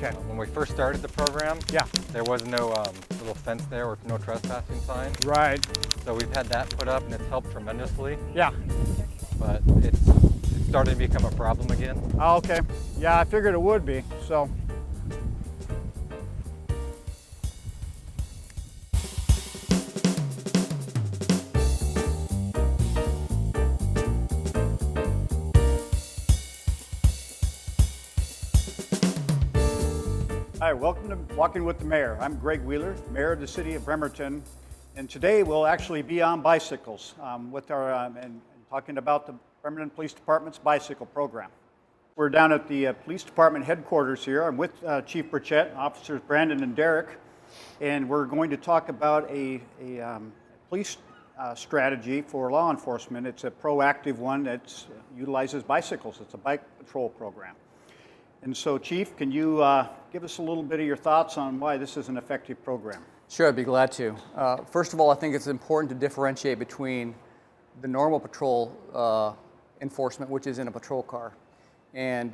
Okay. When we first started the program, Yeah. there was no little fence there or no trespassing sign. Right. So we've had that put up and it's helped tremendously, Yeah. but it's starting to become a problem again. Oh, okay. Yeah, I figured it would be. So. Hi, welcome to Walking with the Mayor. I'm Greg Wheeler, Mayor of the City of Bremerton, and today we'll actually be on bicycles with our and talking about the Bremerton Police Department's bicycle program. We're down at the Police Department headquarters here. I'm with Chief Burchett, Officers Brandon and Derek, and we're going to talk about a police strategy for law enforcement. It's a proactive one that utilizes bicycles. It's a bike patrol program. And so, Chief, can you give us a little bit of your thoughts on why this is an effective program? Sure, I'd be glad to. First of all, I think it's important to differentiate between the normal patrol enforcement, which is in a patrol car, and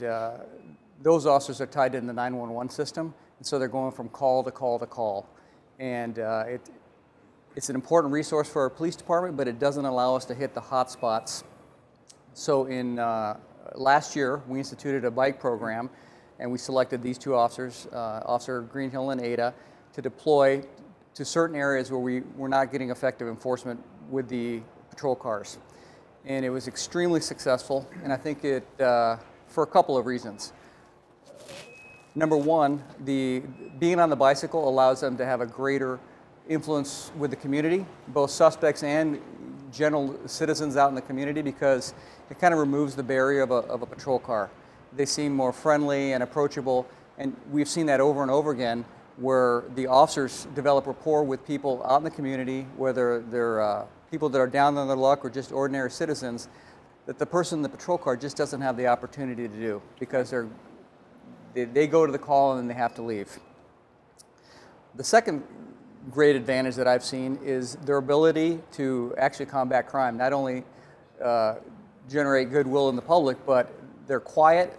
those officers are tied in the 911 system, and so they're going from call to call to call. And it's an important resource for our police department, but it doesn't allow us to hit the hot spots. So in last year, we instituted a bike program, and we selected these two officers, Officer Greenhill and Ada, to deploy to certain areas where we were not getting effective enforcement with the patrol cars. And it was extremely successful, and I think it, for a couple of reasons. Number one, being on the bicycle allows them to have a greater influence with the community, both suspects and general citizens out in the community, because it kind of removes the barrier of a patrol car. They seem more friendly and approachable, and we've seen that over and over again where the officers develop rapport with people out in the community, whether they're people that are down on their luck or just ordinary citizens, that the person in the patrol car just doesn't have the opportunity to do because they go to the call and then they have to leave. The second great advantage that I've seen is their ability to actually combat crime, not only generate goodwill in the public, but they're quiet,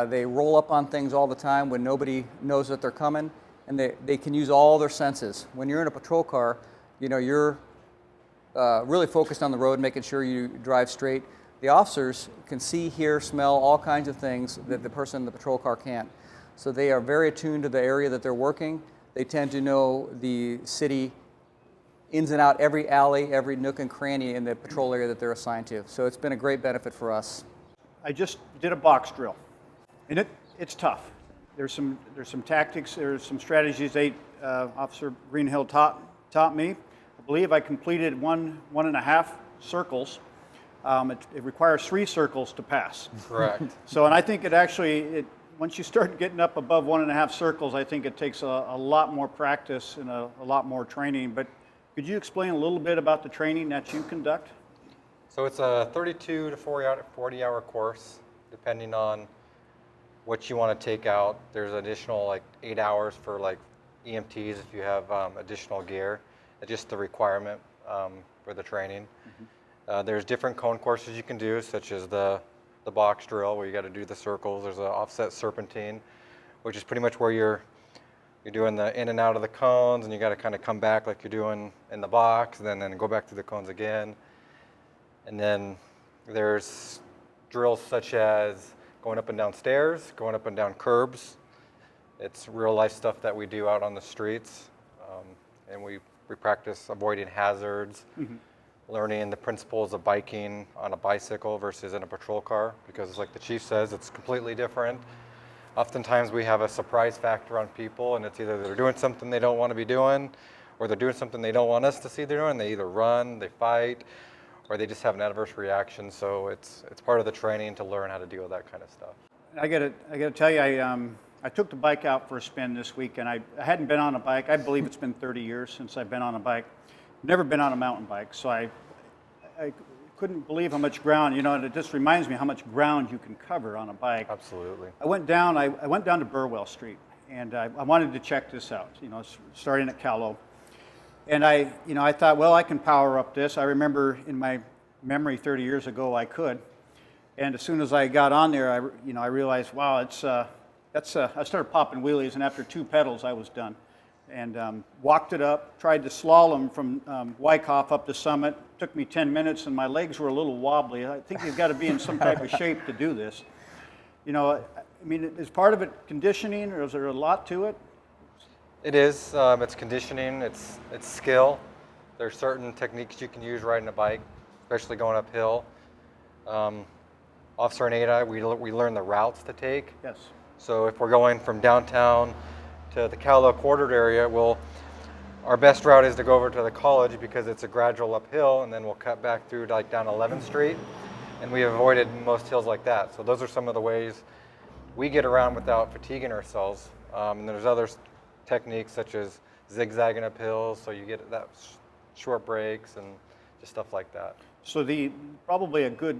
they roll up on things all the time when nobody knows that they're coming, and they can use all their senses. When you're in a patrol car, you know, you're really focused on the road, making sure you drive straight. The officers can see, hear, smell all kinds of things that the person in the patrol car can't. So they are very attuned to the area that they're working. They tend to know the city ins and out, every alley, every nook and cranny in the patrol area that they're assigned to. So it's been a great benefit for us. I just did a box drill, and it's tough. There's some tactics, there's some strategies Officer Greenhill taught me. I believe I completed one and a half circles. It requires 3 circles to pass. Correct. So, and I think once you start getting up above 1.5 circles, I think it takes a lot more practice and a lot more training. But could you explain a little bit about the training that you conduct? So it's a 32 to 40-hour course, depending on what you want to take out. There's additional 8 hours for EMTs if you have additional gear. It's just the requirement for the training. Mm-hmm. There's different cone courses you can do, such as the box drill, where you got to do the circles. There's an offset serpentine, which is pretty much where you're doing the in and out of the cones, and you got to kind of come back like you're doing in the box, and then go back to the cones again. And then there's drills such as going up and down stairs, going up and down curbs. It's real life stuff that we do out on the streets, and we practice avoiding hazards. Mm-hmm. Learning the principles of biking on a bicycle versus in a patrol car, because like the chief says, it's completely different. Oftentimes we have a surprise factor on people, and it's either they're doing something they don't want to be doing, or they're doing something they don't want us to see they're doing. They either run, they fight, or they just have an adverse reaction. So it's part of the training to learn how to deal with that kind of stuff. I gotta tell you, I took the bike out for a spin this week, and I hadn't been on a bike. I believe it's been 30 years since I've been on a bike. Never been on a mountain bike, so I couldn't believe how much ground, and it just reminds me how much ground you can cover on a bike. Absolutely. I went down to Burwell Street, and I wanted to check this out, starting at Callow. And I thought, well, I can power up this. I remember in my memory 30 years ago I could. And as soon as I got on there, I realized, wow, that's I started popping wheelies, and after 2 pedals, I was done. And walked it up, tried to slalom from Wyckoff up to Summit. Took me 10 minutes, and my legs were a little wobbly. I think you've got to be in some type of shape to do this. You know, I mean, is part of it conditioning, or is there a lot to it? It is. It's conditioning. It's skill. There's certain techniques you can use riding a bike, especially going uphill. Officer and ADA, we learn the routes to take. Yes. So if we're going from downtown to the Calo quartered area, our best route is to go over to the college because it's a gradual uphill, and then we'll cut back through like down 11th Street, and we avoided most hills like that. So those are some of the ways we get around without fatiguing ourselves. And there's other techniques such as zigzagging up hills, so you get that short breaks and just stuff like that. So probably a good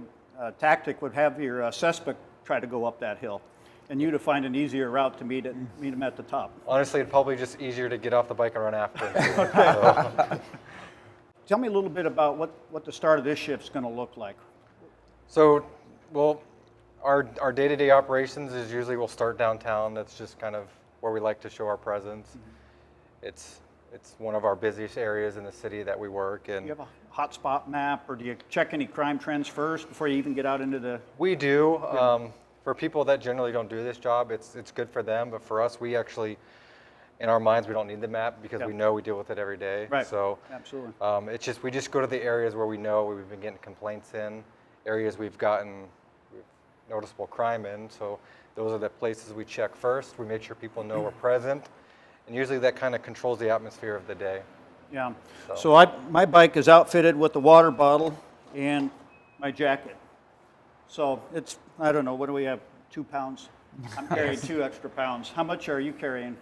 tactic would have your suspect try to go up that hill, and you to find an easier route to meet him at the top. Honestly, it'd probably just easier to get off the bike and run after him. So. Tell me a little bit about what the start of this shift is going to look like. So, well, our day-to-day operations is usually we'll start downtown. That's just kind of where we like to show our presence. Mm-hmm. It's one of our busiest areas in the city that we work in. Do you have a hotspot map, or do you check any crime trends first before you even get out into the... We do. For people that generally don't do this job, it's good for them. But for us, we actually, in our minds, we don't need the map because we know we deal with it every day. Right. So absolutely. We just go to the areas where we know we've been getting complaints in, areas we've noticeable crime in. So those are the places we check first. We make sure people know we're present, and usually that kind of controls the atmosphere of the day. Yeah. So my bike is outfitted with a water bottle and my jacket. So it's, I don't know, what do we have, 2 pounds? I'm carrying 2 extra pounds. How much are you carrying?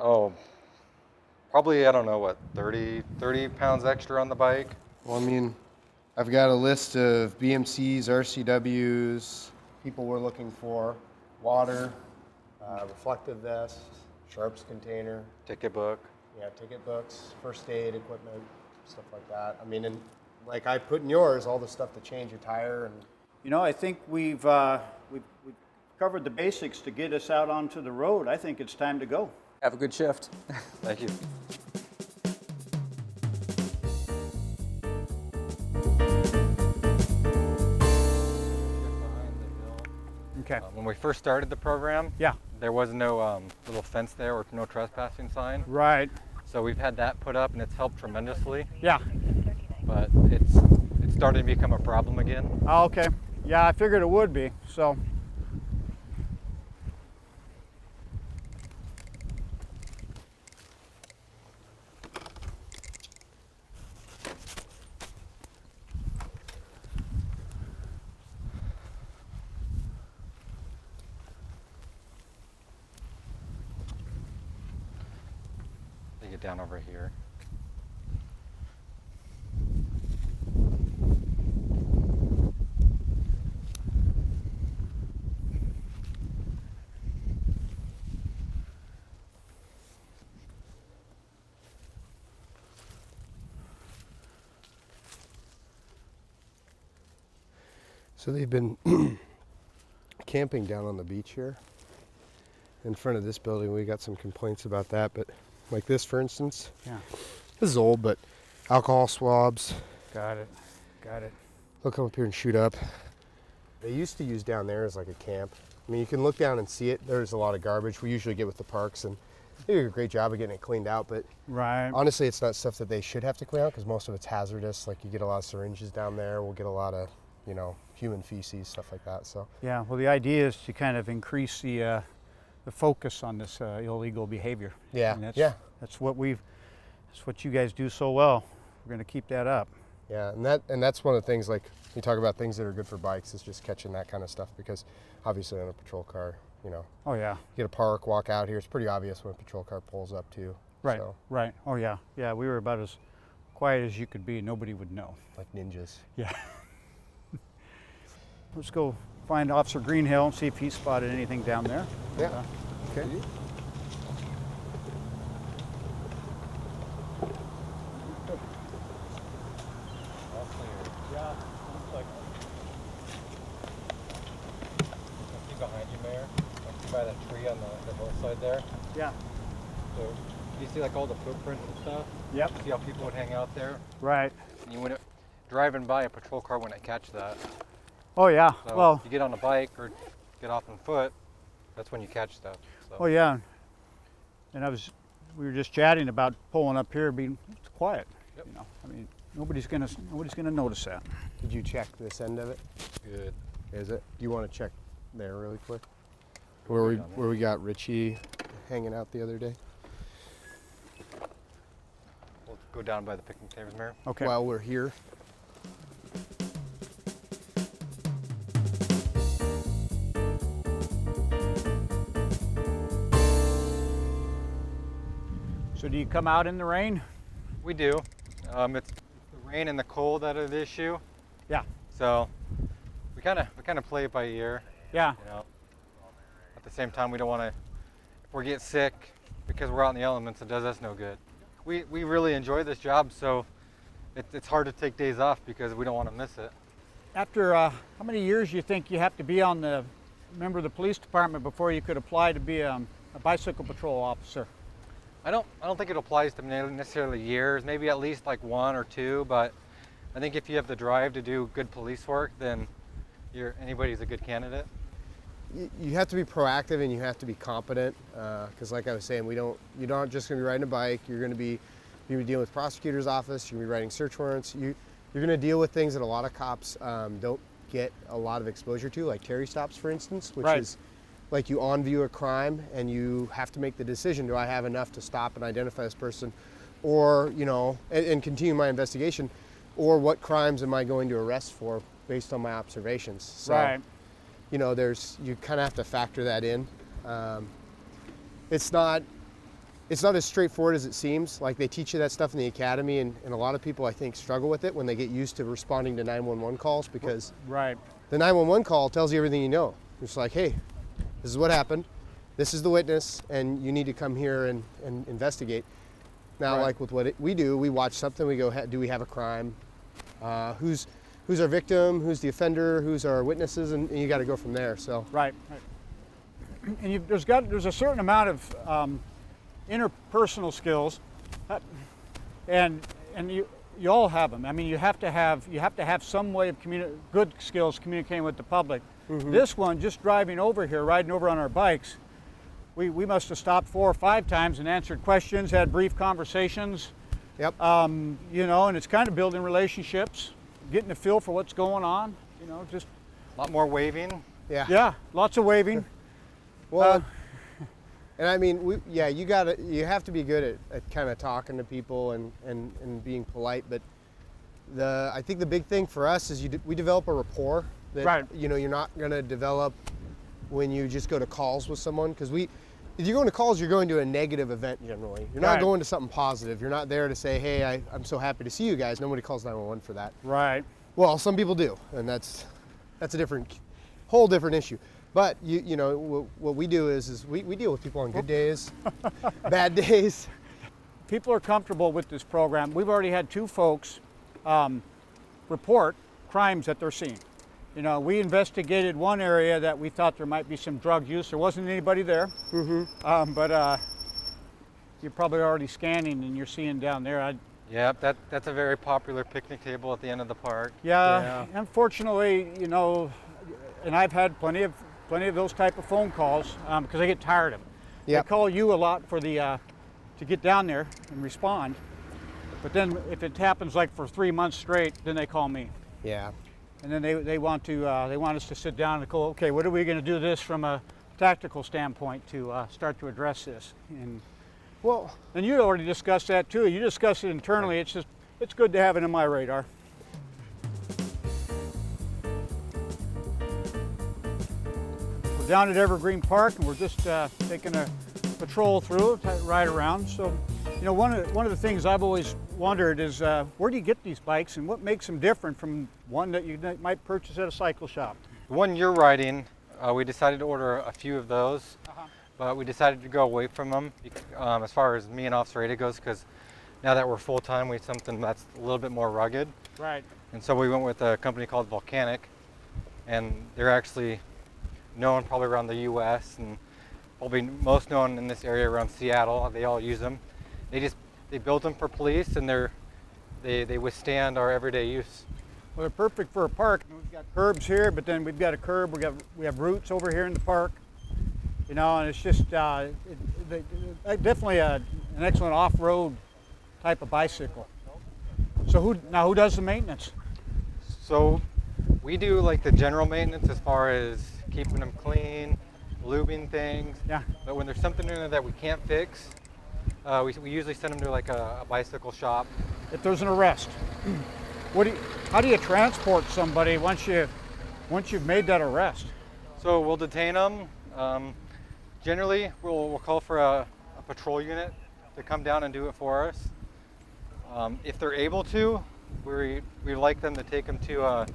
Oh, probably, I don't know, what, 30 pounds extra on the bike? Well, I mean, I've got a list of BMCs, RCWs, people we're looking for, water, reflective vests, sharps container, Ticket book. yeah, ticket books, first aid equipment, stuff like that. I mean, and like I put in yours, all the stuff to change your tire and. You know, I think we've covered the basics to get us out onto the road. I think it's time to go. Have a good shift. Thank you. Okay. When we first started the program, Yeah. there was no little fence there or no trespassing sign. Right. So we've had that put up, and it's helped tremendously. Yeah. But it's starting to become a problem again. Oh, okay. Yeah, I figured it would be. So. They get down over here. So they've been camping down on the beach here in front of this building. We got some complaints about that, but like this, for instance, Yeah. this is old, but alcohol swabs. Got it. Got it. They'll come up here and shoot up. They used to use down there as like a camp. I mean, you can look down and see it. There's a lot of garbage. We usually get with the parks, and they do a great job of getting it cleaned out, but Right. honestly, it's not stuff that they should have to clean out because most of it's hazardous. Like you get a lot of syringes down there. We'll get a lot of, human feces, stuff like that. So Yeah. Well, the idea is to kind of increase the focus on this illegal behavior. Yeah, And that's, yeah. That's what you guys do so well. We're going to keep that up. yeah, and that's one of the things, like you talk about things that are good for bikes, is just catching that kind of stuff, because obviously on a patrol car, Oh yeah. you get a park, walk out here, it's pretty obvious when a patrol car pulls up too. Right. So, Right. Oh yeah. Yeah. We were about as quiet as you could be. Nobody would know. like ninjas. Yeah. Let's go find Officer Greenhill and see if he spotted anything down there. Yeah. Okay. Yeah, looks like. See behind you, Mayor? Like by that tree on the hillside there. Yeah. So you see like all the footprints and stuff. Yep. See how people would hang out there. Right. And you wouldn't driving by a patrol car wouldn't catch that. Oh yeah. So Well. if you get on a bike or get off on foot, that's when you catch stuff. So. Oh yeah. And we were just chatting about pulling up here, being quiet. Yep. You know, I mean, nobody's gonna notice that. Did you check this end of it? Good. Is it? Do you want to check there really quick? Where we got Richie hanging out the other day? We'll go down by the picnic tables, Mayor. Okay. While we're here. So do you come out in the rain? We do. It's the rain and the cold that are the issue. Yeah. So we kind of play it by ear. Yeah. You know. At the same time, we don't want to. If we get sick because we're out in the elements, it does us no good. We really enjoy this job, so it's hard to take days off because we don't want to miss it. After how many years do you think you have to be on the member of the police department before you could apply to be a bicycle patrol officer? I don't think it applies to necessarily years, maybe at least like 1 or 2, but I think if you have the drive to do good police work, then anybody's a good candidate. You have to be proactive and you have to be competent because like I was saying, you're not just going to be riding a bike. You're going to be dealing with prosecutor's office. You're going to be writing search warrants. You're going to deal with things that a lot of cops don't get a lot of exposure to, like Terry stops, for instance, which Right. is like you on view a crime and you have to make the decision, do I have enough to stop and identify this person, or, and continue my investigation, or what crimes am I going to arrest for based on my observations. So, Right. you kind of have to factor that in. It's not as straightforward as it seems. Like they teach you that stuff in the academy, and a lot of people I think struggle with it when they get used to responding to 911 calls because Right. the 911 call tells you everything you know. It's like, hey, this is what happened, this is the witness, and you need to come here and investigate. Now, Right. like with what we do, we watch something, we go, do we have a crime? Who's our victim? Who's the offender? Who's our witnesses? And you got to go from there. So Right. Right. And there's a certain amount of interpersonal skills, and you all have them. I mean, you have to have some way of good skills communicating with the public. Mm-hmm. This one, just driving over here, riding over on our bikes, we must have stopped 4 or 5 times and answered questions, had brief conversations. Yep. And it's kind of building relationships, getting a feel for what's going on. Just A lot more waving. yeah, lots of waving. Well, and I mean, you have to be good at kind of talking to people and being polite. But I think the big thing for us is we develop a rapport that Right. you're not going to develop when you just go to calls with someone, because if you're going to calls, you're going to a negative event generally. You're not Right. going to something positive. You're not there to say, hey, I'm so happy to see you guys. Nobody calls 911 for that. Right. Well, some people do, and that's a whole different issue. But what we do is we deal with people on good days, bad days. People are comfortable with this program. We've already had 2 folks report crimes that they're seeing. We investigated one area that we thought there might be some drug use. There wasn't anybody there. Mm-hmm. But you're probably already scanning and you're seeing down there. Yeah, that's a very popular picnic table at the end of the park. Yeah. Unfortunately, and I've had plenty of those type of phone calls because I get tired of them. Yep. They call you a lot for to get down there and respond. But then if it happens like for 3 months straight, then they call me. Yeah. And then they want us to sit down and go, okay, what are we going to do this from a tactical standpoint to start to address this? And you already discussed that too. You discussed it internally. It's good to have it in my radar. We're down at Evergreen Park, and we're just taking a patrol through, ride around. So, one of the things I've always wondered is where do you get these bikes, and what makes them different from one that you might purchase at a cycle shop? The one you're riding, we decided to order a few of those, but we decided to go away from them as far as me and Officer Ada goes, because now that we're full-time, we need something that's a little bit more rugged. Right. And so we went with a company called Volcanic, and they're actually known probably around the U.S. and probably most known in this area around Seattle. They all use them. They built them for police, and they withstand our everyday use. Well, they're perfect for a park. We've got curbs here, but then we've got a curb. We have roots over here in the park. You know, and it's just definitely an excellent off-road type of bicycle. So who does the maintenance? So we do like the general maintenance as far as keeping them clean, lubing things. Yeah. But when there's something in there that we can't fix, we usually send them to like a bicycle shop. If there's an arrest, how do you transport somebody once you've made that arrest? So we'll detain them. Generally, we'll call for a patrol unit to come down and do it for us. If they're able to, we like them to take them to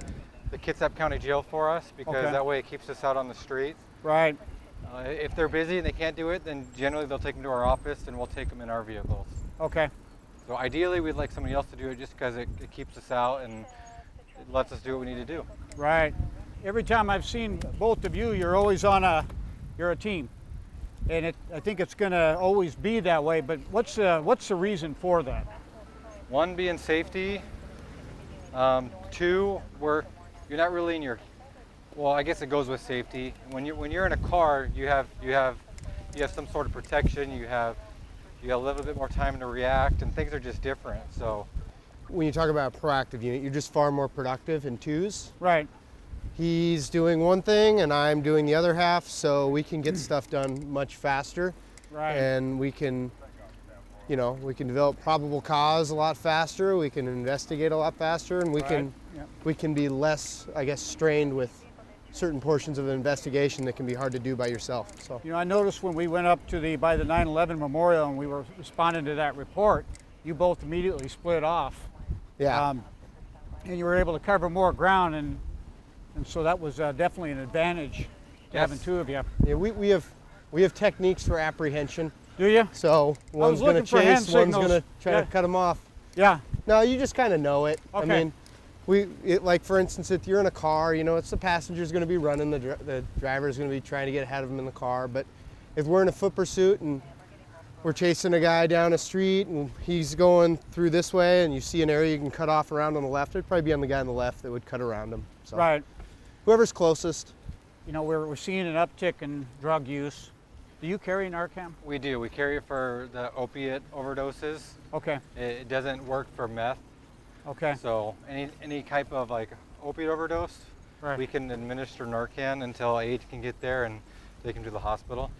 the Kitsap County Jail for us, because Okay. that way it keeps us out on the street. Right. If they're busy and they can't do it, then generally they'll take them to our office and we'll take them in our vehicles. Okay. So ideally, we'd like somebody else to do it just because it keeps us out and it lets us do what we need to do. Right. Every time I've seen both of you, you're always you're a team, and I think it's going to always be that way. But what's the reason for that? One being safety. Two, you're not really in your. Well, I guess it goes with safety. When you're in a car, you have some sort of protection. You got a little bit more time to react, and things are just different. So When you talk about a proactive unit, you're just far more productive in twos. Right. He's doing one thing and I'm doing the other half, so we can get stuff done much faster. Right. And we can develop probable cause a lot faster. We can investigate a lot faster, and we Right. Yeah. we can be less, I guess, strained with certain portions of an investigation that can be hard to do by yourself. So You know, I noticed when we went up by the 9/11 memorial and we were responding to that report, you both immediately split off. yeah, And you were able to cover more ground, and so that was definitely an advantage to having Yes. two of you. yeah, we have techniques for appreciation. Do you? So one's going to looking for hand chase, one's going to signals. try Yeah. to cut them off. Yeah. No, you just kind of know it. Okay. I mean, like for instance, if you're in a car, it's the passenger's going to be running, the driver's going to be trying to get ahead of him in the car. But if we're in a foot pursuit and we're chasing a guy down a street and he's going through this way, and you see an area you can cut off around on the left, it'd probably be on the guy on the left that would cut around him. So Right. whoever's closest. You know, we're seeing an uptick in drug use. Do you carry Narcan? we do. We carry it for the opiate overdoses. Okay. It doesn't work for meth. Okay. So any type of like opiate overdose, Right. we can administer Narcan until aid can get there and take them to the hospital.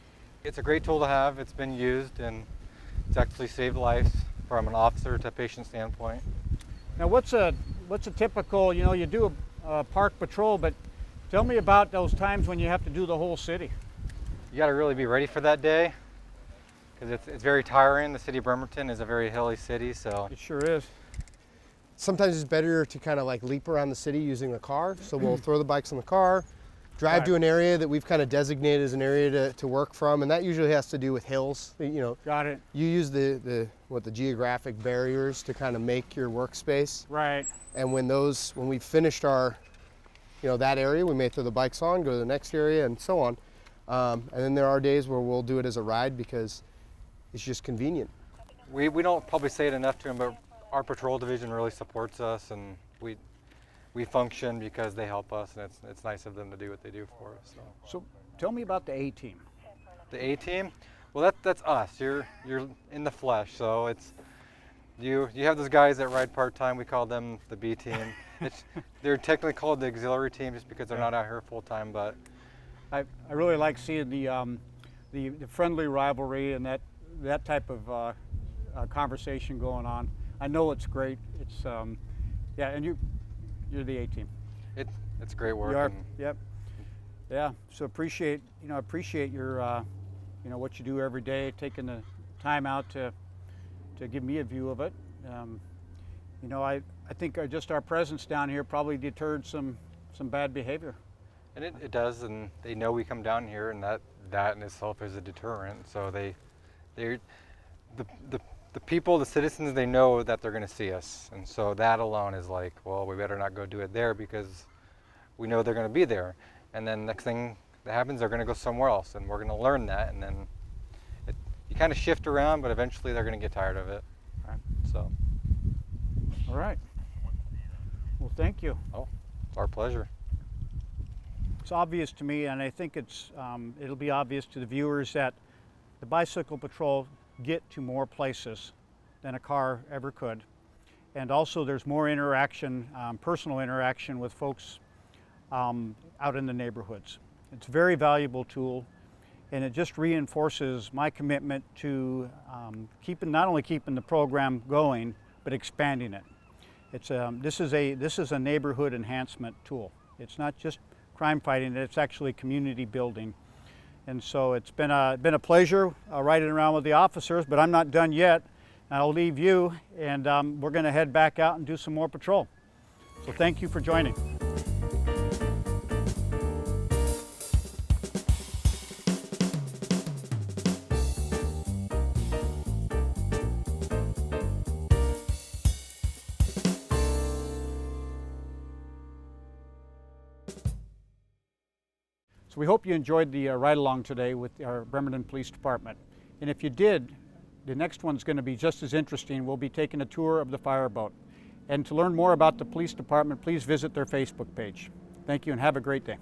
It's a great tool to have. It's been used and it's actually saved lives from an officer to patient standpoint. Now, what's a typical? You do a park patrol, but tell me about those times when you have to do the whole city. You got to really be ready for that day because it's very tiring. The city of Bremerton is a very hilly city, so It sure is. Sometimes it's better to kind of like leap around the city using the car. So we'll throw the bikes in the car, drive to Right. an area that we've kind of designated as an area to work from, and that usually has to do with hills. Got it. You use the geographic barriers to kind of make your workspace. Right. And when we've finished our, that area, we may throw the bikes on, go to the next area, and so on. And then there are days where we'll do it as a ride because it's just convenient. we don't probably say it enough to them, but our patrol division really supports us, and we function because they help us, and it's nice of them to do what they do for us. So tell me about the A team. The A team, well, that's us. You're in the flesh, so it's you have those guys that ride part time. We call them the B team. They're technically called the auxiliary team just because they're not out here full time, but I really like seeing the friendly rivalry and that type of conversation going on. I know it's great. It's and you're the A team. it's great work. You are. and Yep. Yeah. So appreciate your what you do every day, taking the time out to give me a view of it. I think just our presence down here probably deterred some bad behavior. And it does, and they know we come down here, and that in itself is a deterrent. So the people, the citizens, they know that they're going to see us, and so that alone is like, well, we better not go do it there because we know they're going to be there. And then next thing, that happens, they're going to go somewhere else, and we're going to learn that, and then you kind of shift around, but eventually they're going to get tired of it. Right. So, All right. Well, thank you. oh, it's our pleasure. It's obvious to me, and I think it'll be obvious to the viewers, that the bicycle patrol get to more places than a car ever could. And also there's more interaction, personal interaction with folks out in the neighborhoods. It's a very valuable tool, and it just reinforces my commitment to not only keeping the program going, but expanding it. This is a neighborhood enhancement tool. It's not just crime fighting, it's actually community building. And so it's been a pleasure riding around with the officers, but I'm not done yet. I'll leave you, and we're going to head back out and do some more patrol. So thank you for joining. So we hope you enjoyed the ride along today with our Bremerton Police Department. And if you did, the next one's going to be just as interesting. We'll be taking a tour of the fireboat. And to learn more about the police department, please visit their Facebook page. Thank you and have a great day.